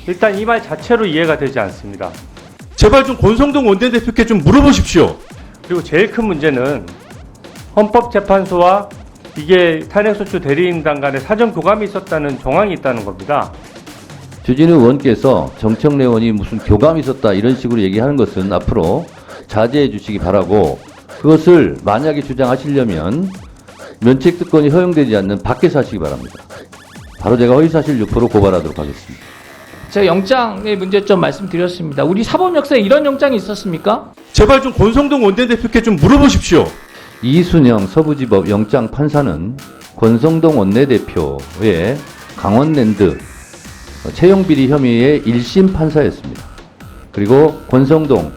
일단 이 말 자체로 이해가 되지 않습니다. 제발 좀 권성동 원내대표께 좀 물어보십시오. 그리고 제일 큰 문제는 헌법재판소와 이게 탄핵소추 대리인단 간에 사전 교감이 있었다는 정황이 있다는 겁니다. 주진우 의원께서 정청래 의원이 무슨 교감이 있었다 이런 식으로 얘기하는 것은 앞으로 자제해 주시기 바라고, 그것을 만약에 주장하시려면 면책특권이 허용되지 않는 밖에서 하시기 바랍니다. 바로 제가 허위사실 유포로 고발하도록 하겠습니다. 제가 영장의 문제점 말씀드렸습니다. 우리 사법 역사에 이런 영장이 있었습니까? 제발 좀 권성동 원내대표께 좀 물어보십시오. 이순영 서부지법 영장 판사는 권성동 원내대표의 강원랜드 채용비리 혐의의 1심 판사였습니다. 그리고 권성동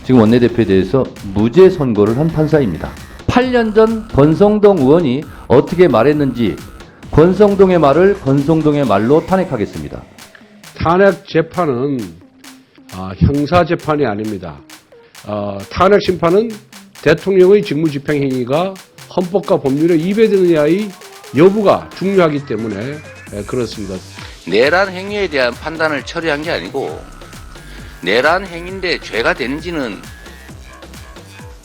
지금 원내대표에 대해서 무죄 선고를 한 판사입니다. 8년 전 권성동 의원이 어떻게 말했는지 권성동의 말을 권성동의 말로 탄핵하겠습니다. 탄핵 재판은 형사 재판이 아닙니다. 탄핵 심판은 대통령의 직무집행행위가 헌법과 법률에 위배되느냐의 여부가 중요하기 때문에 그렇습니다. 내란 행위에 대한 판단을 처리한 게 아니고, 내란 행위인데 죄가 되는지는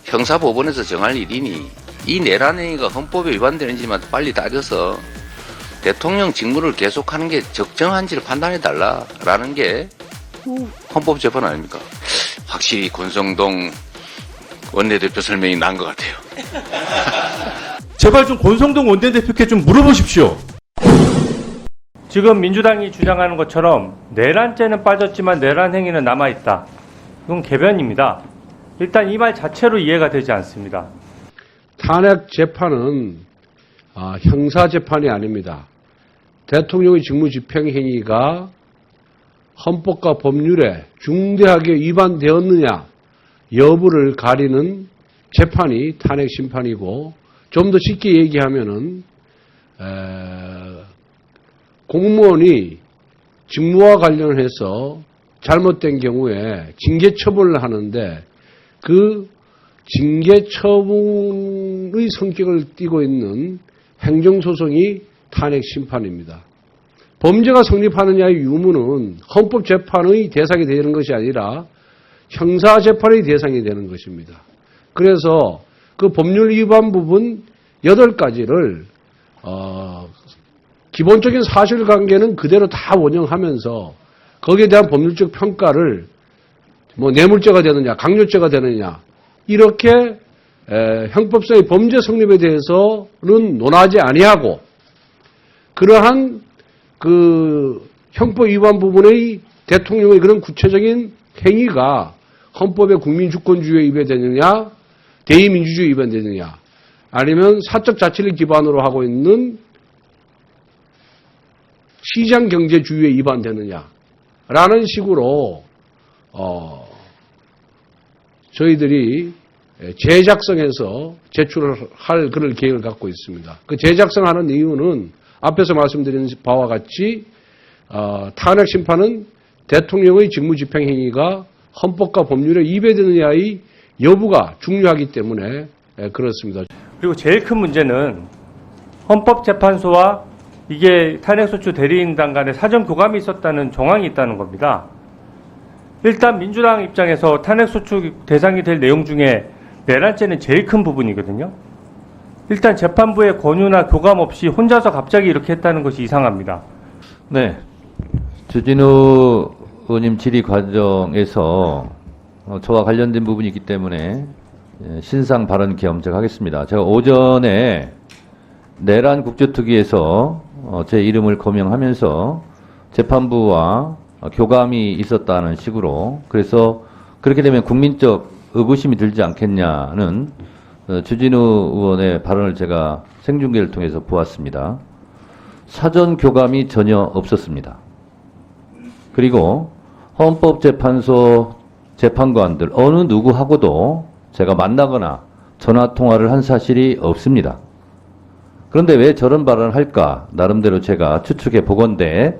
형사법원에서 정할 일이니, 이 내란 행위가 헌법에 위반되는지만 빨리 따져서 대통령 직무를 계속하는 게 적정한지를 판단해달라라는 게 헌법재판 아닙니까? 확실히 권성동 원내대표 설명이 난 것 같아요. 제발 좀 권성동 원내대표께 좀 물어보십시오. 지금 민주당이 주장하는 것처럼 내란죄는 빠졌지만 내란 행위는 남아있다. 이건 개변입니다. 일단 이 말 자체로 이해가 되지 않습니다. 탄핵 재판은 형사 재판이 아닙니다. 대통령의 직무집행행위가 헌법과 법률에 중대하게 위반되었느냐 여부를 가리는 재판이 탄핵 심판이고, 좀 더 쉽게 얘기하면은 공무원이 직무와 관련해서 잘못된 경우에 징계 처분을 하는데 그 징계 처분의 성격을 띠고 있는 행정소송이 탄핵 심판입니다. 범죄가 성립하느냐의 유무는 헌법재판의 대상이 되는 것이 아니라 형사재판의 대상이 되는 것입니다. 그래서 그 법률 위반 부분 8가지를 기본적인 사실관계는 그대로 다 원형하면서 거기에 대한 법률적 평가를 뇌물죄가 되느냐 강요죄가 되느냐 이렇게 형법상의 범죄 성립에 대해서는 논하지 아니하고, 그러한 그 형법 위반 부분의 대통령의 그런 구체적인 행위가 헌법의 국민주권주의에 위배되느냐 대의민주주의에 위반되느냐, 아니면 사적 자치를 기반으로 하고 있는 시장경제주의에 위반되느냐라는 식으로 저희들이 재작성해서 제출을 할 그런 계획을 갖고 있습니다. 그 재작성하는 이유는 앞에서 말씀드린 바와 같이 탄핵 심판은 대통령의 직무집행행위가 헌법과 법률에 위배되느냐의 여부가 중요하기 때문에 그렇습니다. 그리고 제일 큰 문제는 헌법재판소와 이게 탄핵소추 대리인단 간에 사전 교감이 있었다는 정황이 있다는 겁니다. 일단 민주당 입장에서 탄핵소추 대상이 될 내용 중에 내란죄는 제일 큰 부분이거든요. 일단 재판부의 권유나 교감 없이 혼자서 갑자기 이렇게 했다는 것이 이상합니다. 네, 주진우 의원님 질의 과정에서 저와 관련된 부분이 있기 때문에 신상 발언 겸 제가 하겠습니다. 제가 오전에 내란 국조특위에서 제 이름을 거명하면서 재판부와 교감이 있었다는 식으로, 그래서 그렇게 되면 국민적 의구심이 들지 않겠냐는 주진우 의원의 발언을 제가 생중계를 통해서 보았습니다. 사전 교감이 전혀 없었습니다. 그리고 헌법재판소 재판관들 어느 누구하고도 제가 만나거나 전화통화를 한 사실이 없습니다. 그런데 왜 저런 발언을 할까? 나름대로 제가 추측해 보건대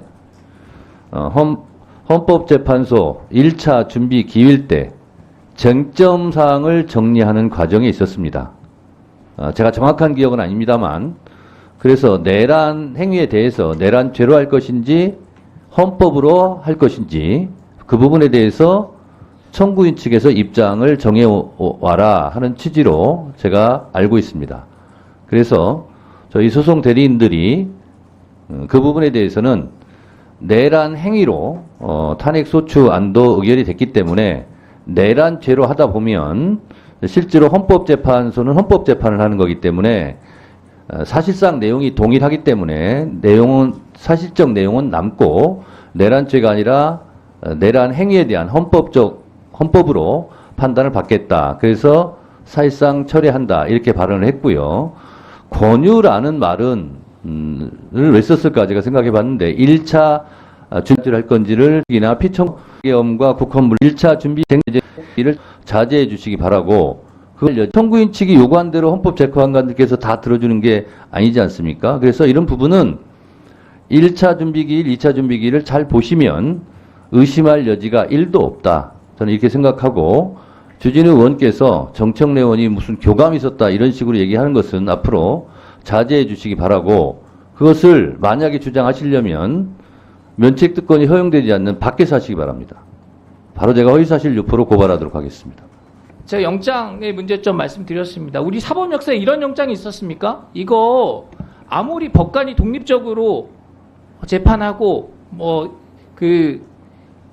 헌법재판소 1차 준비 기일 때 쟁점사항을 정리하는 과정에 있었습니다. 제가 정확한 기억은 아닙니다만, 그래서 내란 행위에 대해서 내란죄로 할 것인지 헌법으로 할 것인지 그 부분에 대해서 청구인 측에서 입장을 정해와라 하는 취지로 제가 알고 있습니다. 그래서 저희 소송 대리인들이 그 부분에 대해서는 내란 행위로 탄핵 소추 안도 의결이 됐기 때문에 내란죄로 하다 보면 실제로 헌법재판소는 헌법재판을 하는 거기 때문에 사실상 내용이 동일하기 때문에 사실적 내용은 남고 내란죄가 아니라 내란 행위에 대한 헌법으로 판단을 받겠다. 그래서 사실상 철회한다. 이렇게 발언을 했고요. 권유라는 말은 왜 썼을까 제가 생각해 봤는데 1차 준비를 할 건지를 이나 피청계엄과 국헌물 1차 준비 쟁의를 자제해 주시기 바라고 그걸 청구인 측이 요구한 대로 헌법재판관들께서 다 들어주는 게 아니지 않습니까? 그래서 이런 부분은 1차 준비기일, 2차 준비기일을 잘 보시면 의심할 여지가 1도 없다. 저는 이렇게 생각하고 주진우 의원께서 정청래 의원이 무슨 교감이 있었다 이런 식으로 얘기하는 것은 앞으로 자제해 주시기 바라고 그것을 만약에 주장하시려면 면책특권이 허용되지 않는 밖에서 하시기 바랍니다. 바로 제가 허위사실 유포로 고발하도록 하겠습니다. 제가 영장의 문제점 말씀드렸습니다. 우리 사법 역사에 이런 영장이 있었습니까? 이거 아무리 법관이 독립적으로 재판하고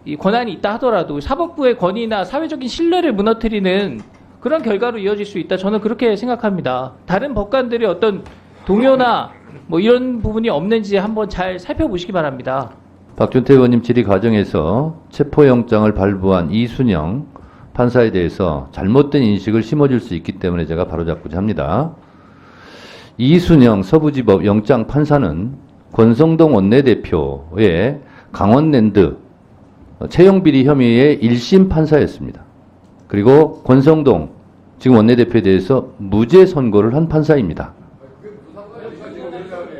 이 권한이 있다 하더라도 사법부의 권위나 사회적인 신뢰를 무너뜨리는 그런 결과로 이어질 수 있다. 저는 그렇게 생각합니다. 다른 법관들의 어떤 동요나 이런 부분이 없는지 한번 잘 살펴보시기 바랍니다. 박준태 의원님 질의 과정에서 체포영장을 발부한 이순영 판사에 대해서 잘못된 인식을 심어줄 수 있기 때문에 제가 바로잡고자 합니다. 이순영 서부지법 영장 판사는 권성동 원내대표의 강원랜드 채용비리 혐의의 1심 판사였습니다. 그리고 권성동 지금 원내대표에 대해서 무죄 선고를 한 판사입니다.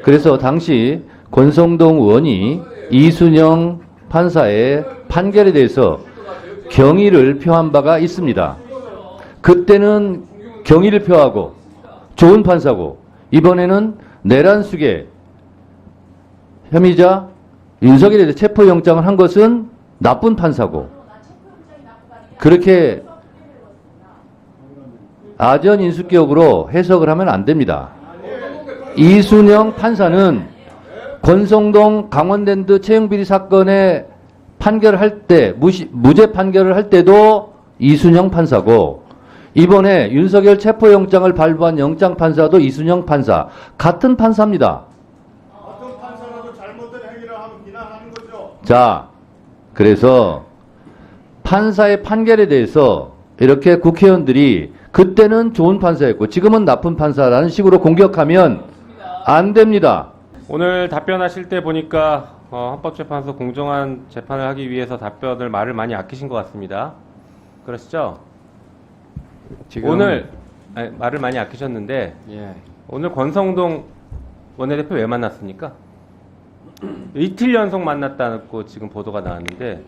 그래서 당시 권성동 의원이 이순영 판사의 판결에 대해서 경의를 표한 바가 있습니다. 그때는 경의를 표하고 좋은 판사고 이번에는 내란숙의 혐의자 윤석열에 대해 체포영장을 한 것은 나쁜 판사고 그렇게 아전인수격으로 해석을 하면 안 됩니다. 이순영 판사는 권성동 강원랜드 채용비리 사건의 판결을 할 때 무죄 판결을 할 때도 이순영 판사고 이번에 윤석열 체포영장을 발부한 영장 판사도 이순영 판사 같은 판사입니다. 어떤 판사라도 잘못된 행위를 하면 비난하는 거죠. 자, 그래서 판사의 판결에 대해서 이렇게 국회의원들이 그때는 좋은 판사였고 지금은 나쁜 판사라는 식으로 공격하면 안 됩니다. 오늘 답변하실 때 보니까 헌법재판소 공정한 재판을 하기 위해서 말을 많이 아끼신 것 같습니다. 그러시죠? 오늘 말을 많이 아끼셨는데 오늘 권성동 원내대표 왜 만났습니까? 이틀 연속 만났다고 지금 보도가 나왔는데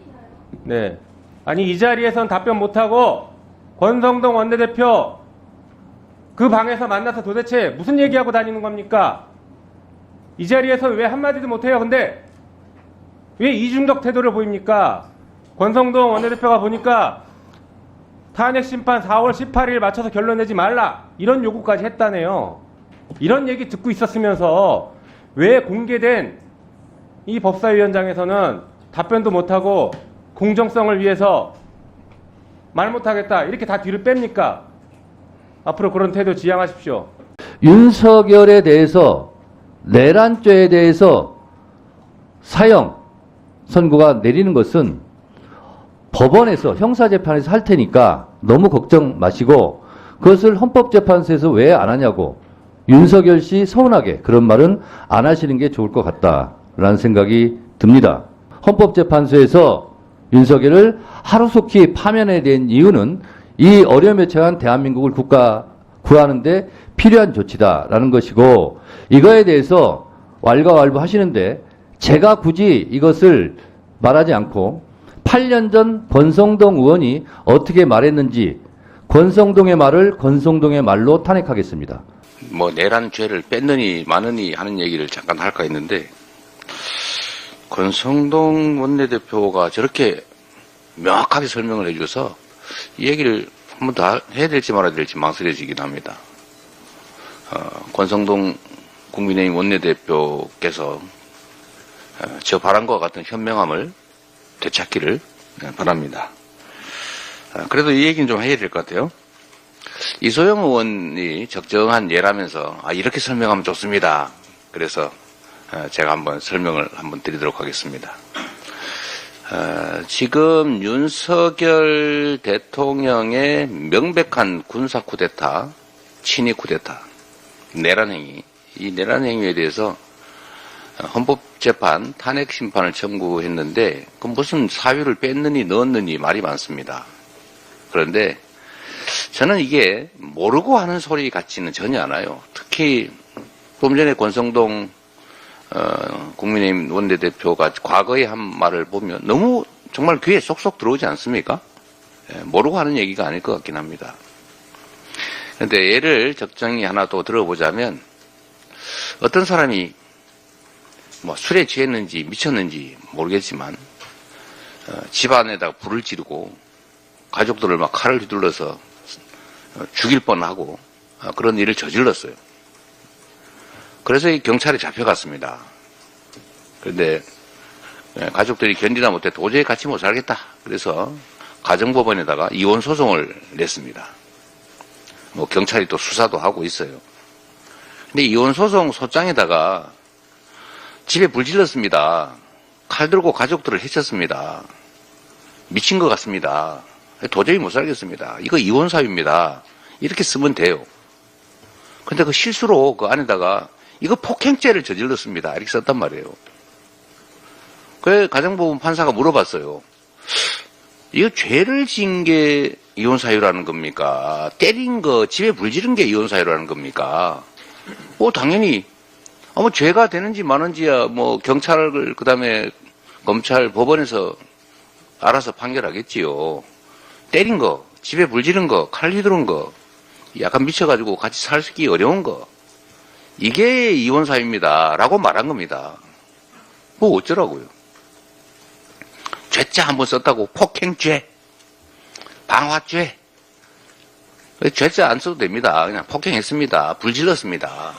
네. 아니 이 자리에선 답변 못하고 권성동 원내대표 그 방에서 만나서 도대체 무슨 얘기하고 다니는 겁니까? 이 자리에서 왜 한마디도 못해요? 근데 왜 이중적 태도를 보입니까? 권성동 원내대표가 보니까 탄핵 심판 4월 18일 맞춰서 결론 내지 말라 이런 요구까지 했다네요. 이런 얘기 듣고 있었으면서 왜 공개된 이 법사위원장에서는 답변도 못하고 공정성을 위해서 말 못하겠다 이렇게 다 뒤를 뺍니까? 앞으로 그런 태도 지양하십시오. 윤석열에 대해서 내란죄에 대해서 사형 선고가 내리는 것은 법원에서 형사재판에서 할 테니까 너무 걱정 마시고 그것을 헌법재판소에서 왜 안 하냐고 윤석열 씨 서운하게 그런 말은 안 하시는 게 좋을 것 같다라는 생각이 듭니다. 헌법재판소에서 윤석열을 하루속히 파면해야 된 이유는 이 어려움에 처한 대한민국을 구하는데 필요한 조치다라는 것이고 이거에 대해서 왈가왈부 하시는데 제가 굳이 이것을 말하지 않고 8년 전 권성동 의원이 어떻게 말했는지 권성동의 말을 권성동의 말로 탄핵하겠습니다. 내란 죄를 뺐느니 마느니 하는 얘기를 잠깐 할까 했는데 권성동 원내대표가 저렇게 명확하게 설명을 해줘서 이 얘기를 한 번 더 해야 될지 말아야 될지 망설여지긴 합니다. 권성동 국민의힘 원내대표께서 저 발언과 같은 현명함을 되찾기를 바랍니다. 그래도 이 얘기는 좀 해야 될 것 같아요. 이소영 의원이 적정한 예라면서 이렇게 설명하면 좋습니다. 그래서 제가 한번 설명을 한번 드리도록 하겠습니다. 지금 윤석열 대통령의 명백한 군사 쿠데타, 친위 쿠데타, 내란 행위, 이 내란 행위에 대해서 헌법재판 탄핵 심판을 청구했는데 그 무슨 사유를 뺐느니 넣었느니 말이 많습니다. 그런데 저는 이게 모르고 하는 소리 같지는 전혀 않아요. 특히 좀 전에 권성동 국민의힘 원내대표가 과거에 한 말을 보면 너무 정말 귀에 쏙쏙 들어오지 않습니까? 모르고 하는 얘기가 아닐 것 같긴 합니다. 그런데 예를 적정히 하나 더 들어보자면 어떤 사람이 뭐 술에 취했는지 미쳤는지 모르겠지만 집안에다가 불을 지르고 가족들을 막 칼을 휘둘러서 죽일 뻔하고 그런 일을 저질렀어요. 그래서 이 경찰에 잡혀갔습니다. 그런데 가족들이 견디다 못해 도저히 같이 못 살겠다. 그래서 가정법원에다가 이혼 소송을 냈습니다. 뭐 경찰이 또 수사도 하고 있어요. 근데 이혼 소송 소장에다가 집에 불 질렀습니다. 칼 들고 가족들을 해쳤습니다. 미친 것 같습니다. 도저히 못 살겠습니다. 이거 이혼 사유입니다. 이렇게 쓰면 돼요. 근데 그 실수로 그 안에다가 이거 폭행죄를 저질렀습니다. 이렇게 썼단 말이에요. 그래 가정법원 판사가 물어봤어요. 이거 죄를 지은 게 이혼 사유라는 겁니까? 때린 거, 집에 불 지른 게 이혼 사유라는 겁니까? 당연히 뭐 죄가 되는지 마는지야 뭐 경찰을 그다음에 검찰 법원에서 알아서 판결하겠지요. 때린 거, 집에 불 지른 거, 칼 휘두른 거, 약간 미쳐가지고 같이 살기 어려운 거, 이게 이혼 사유입니다. 라고 말한 겁니다. 뭐 어쩌라고요. 죄자 한번 썼다고 폭행죄, 방화죄, 죄자 안 써도 됩니다. 그냥 폭행했습니다. 불 질렀습니다.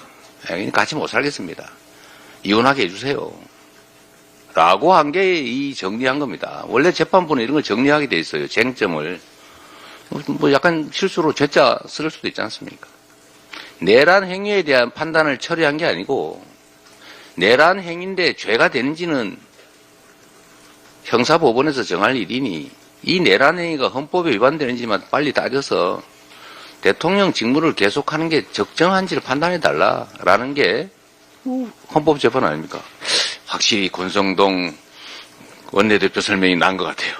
같이 못 살겠습니다. 이혼하게 해주세요. 라고 한 게 이 정리한 겁니다. 원래 재판부는 이런 걸 정리하게 돼 있어요. 쟁점을. 뭐 약간 실수로 죄자 쓸 수도 있지 않습니까? 내란 행위에 대한 판단을 처리한 게 아니고 내란 행위인데 죄가 되는지는 형사법원에서 정할 일이니 이 내란 행위가 헌법에 위반되는지만 빨리 따져서 대통령 직무를 계속하는 게 적정한지를 판단해달라라는 게 헌법재판 아닙니까? 확실히 권성동 원내대표 설명이 난 것 같아요.